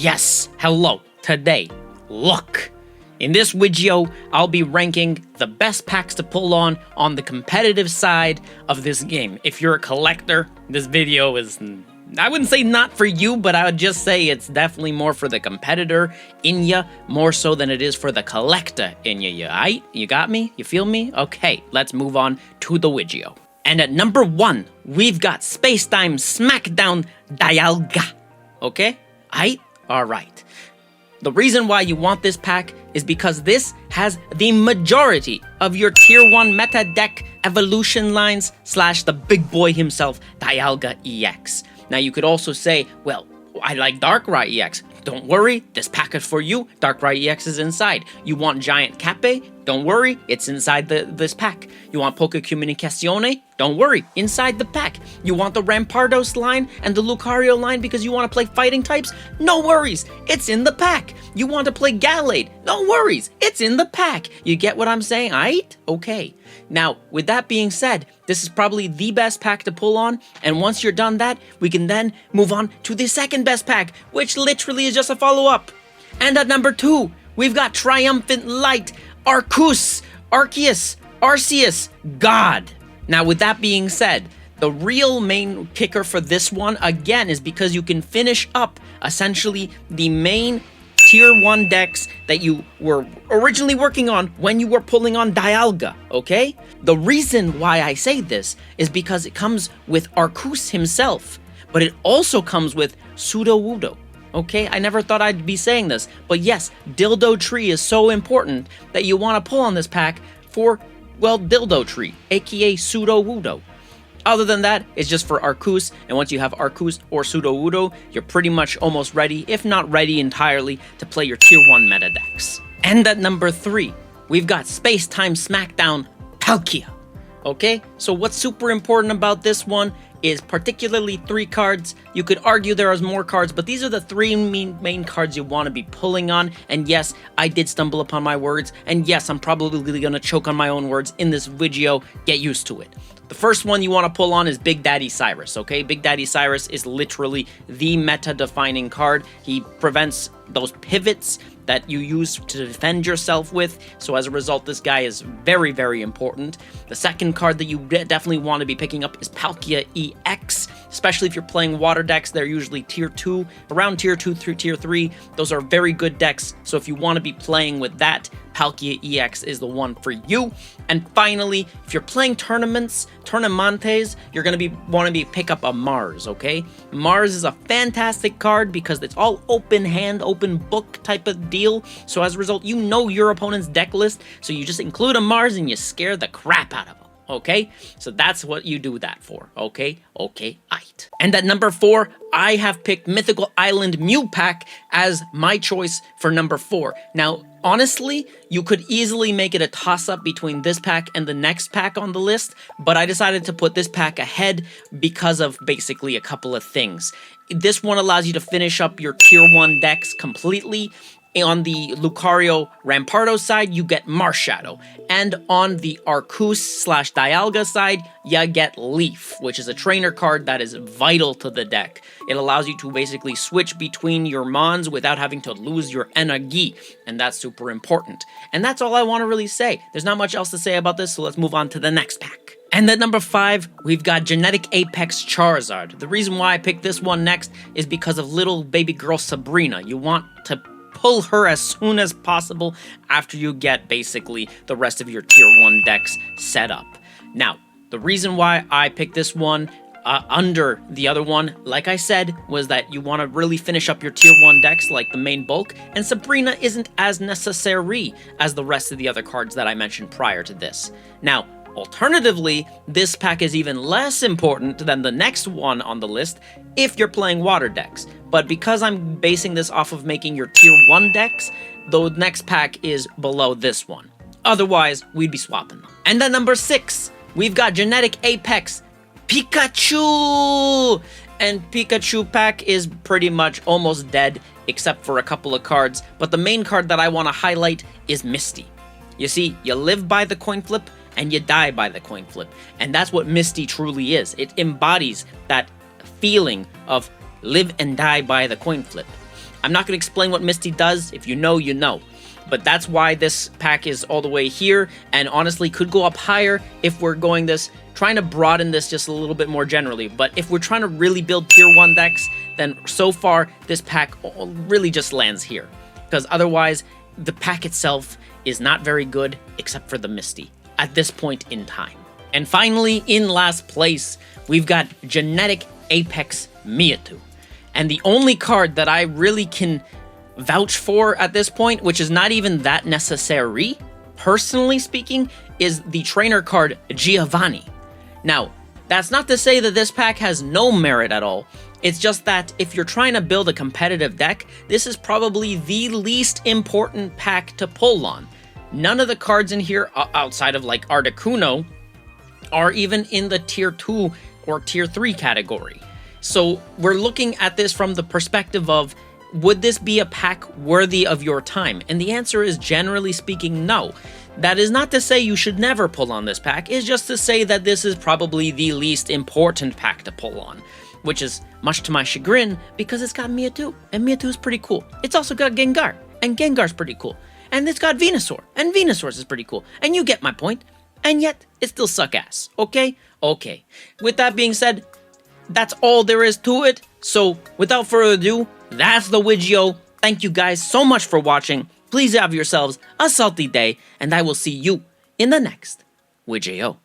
Yes, hello, today, look. In this video, I'll be ranking the best packs to pull on the competitive side of this game. If you're a collector, this video is, I wouldn't say not for you, but I would just say it's definitely more for the competitor in ya, more so than it is for the collector in ya, aight? You got me? You feel me? Okay, let's move on to the video. And at number 1, we've got Space Time Smackdown Dialga. Okay? Aight? Alright. The reason why you want this pack is because this has the majority of your Tier 1 meta deck evolution lines / the big boy himself, Dialga EX. Now you could also say, well, I like Darkrai EX. Don't worry, this pack is for you. Darkrai EX is inside. You want Giant Cape? Don't worry, it's inside this pack. You want Pokécomunicazione? Don't worry, inside the pack. You want the Rampardos line and the Lucario line because you want to play fighting types? No worries, it's in the pack. You want to play Gallade? No worries, it's in the pack. You get what I'm saying, aight? Okay. Now, with that being said, this is probably the best pack to pull on, and once you're done that, we can then move on to the second best pack, which literally is just a follow-up. And at number 2, we've got Triumphant Light, Arceus, Arceus, God. Now, with that being said, the real main kicker for this one, again, is because you can finish up, essentially, the main Tier 1 decks that you were originally working on when you were pulling on Dialga, okay? The reason why I say this is because it comes with Arceus himself, but it also comes with Sudowoodo, okay? I never thought I'd be saying this, but yes, Dildo Tree is so important that you want to pull on this pack for, well, Dildo Tree, aka Sudowoodo. Other than that, it's just for Arceus, and once you have Arceus or Sudowoodo, you're pretty much almost ready, if not ready entirely, to play your Tier 1 meta decks. And at number 3, we've got Space Time Smackdown Palkia. Okay, so what's super important about this one is particularly 3 cards. You could argue there are more cards, but these are the 3 main cards you want to be pulling on. And yes, I did stumble upon my words, and yes, I'm probably going to choke on my own words in this video. Get used to it. The first one you want to pull on is Big Daddy Cyrus, okay? Big Daddy Cyrus is literally the meta-defining card. He prevents those pivots that you use to defend yourself with, so as a result, this guy is very, very important. The second card that you definitely want to be picking up is Palkia EX, especially if you're playing water decks. They're usually Tier 2, around Tier 2 through Tier 3. Those are very good decks, so if you want to be playing with that, Palkia EX is the one for you. And finally, if you're playing tournaments, you're going to want to pick up a Mars, okay? Mars is a fantastic card because it's all open hand, open book type of deal. So as a result, you know your opponent's deck list, so you just include a Mars and you scare the crap out of them, okay? So that's what you do that for, okay? Okay, aight. And at number 4, I have picked Mythical Island Mew Pack as my choice for number 4. Now, honestly, you could easily make it a toss-up between this pack and the next pack on the list, but I decided to put this pack ahead because of basically a couple of things. This one allows you to finish up your Tier 1 decks completely. On the Lucario Rampardos side, you get Marshadow. And on the Arceus / Dialga side, you get Leaf, which is a trainer card that is vital to the deck. It allows you to basically switch between your Mons without having to lose your energy, and that's super important. And that's all I want to really say. There's not much else to say about this, so let's move on to the next pack. And at number 5, we've got Genetic Apex Charizard. The reason why I picked this one next is because of little baby girl Sabrina. You want to pull her as soon as possible after you get basically the rest of your Tier 1 decks set up. Now, the reason why I picked this one under the other one, like I said, was that you want to really finish up your Tier 1 decks like the main bulk, and Sabrina isn't as necessary as the rest of the other cards that I mentioned prior to this. Now, alternatively, this pack is even less important than the next one on the list if you're playing water decks. But because I'm basing this off of making your Tier 1 decks, the next pack is below this one. Otherwise, we'd be swapping them. And at number 6, we've got Genetic Apex Pikachu! And Pikachu pack is pretty much almost dead, except for a couple of cards. But the main card that I want to highlight is Misty. You see, you live by the coin flip, and you die by the coin flip. And that's what Misty truly is. It embodies that feeling of live and die by the coin flip. I'm not going to explain what Misty does. If you know, you know. But that's why this pack is all the way here, and honestly could go up higher if we're going this, trying to broaden this just a little bit more generally. But if we're trying to really build tier 1 decks, then so far this pack really just lands here. Because otherwise, the pack itself is not very good except for the Misty at this point in time. And finally, in last place, we've got Genetic Apex Mewtwo. And the only card that I really can vouch for at this point, which is not even that necessary, personally speaking, is the trainer card Giovanni. Now, that's not to say that this pack has no merit at all. It's just that if you're trying to build a competitive deck, this is probably the least important pack to pull on. None of the cards in here, outside of like Articuno, are even in the tier 2 or tier 3 category. So we're looking at this from the perspective of, would this be a pack worthy of your time? And the answer is, generally speaking, no. That is not to say you should never pull on this pack, it's just to say that this is probably the least important pack to pull on. Which is much to my chagrin, because it's got Mewtwo, and Mewtwo's pretty cool. It's also got Gengar, and Gengar's pretty cool. And it's got Venusaur, and Venusaur's is pretty cool. And you get my point. And yet, it still suck ass, okay? Okay. With that being said, that's all there is to it. So, without further ado, that's the Widgio. Thank you guys so much for watching. Please have yourselves a salty day, and I will see you in the next Widgio.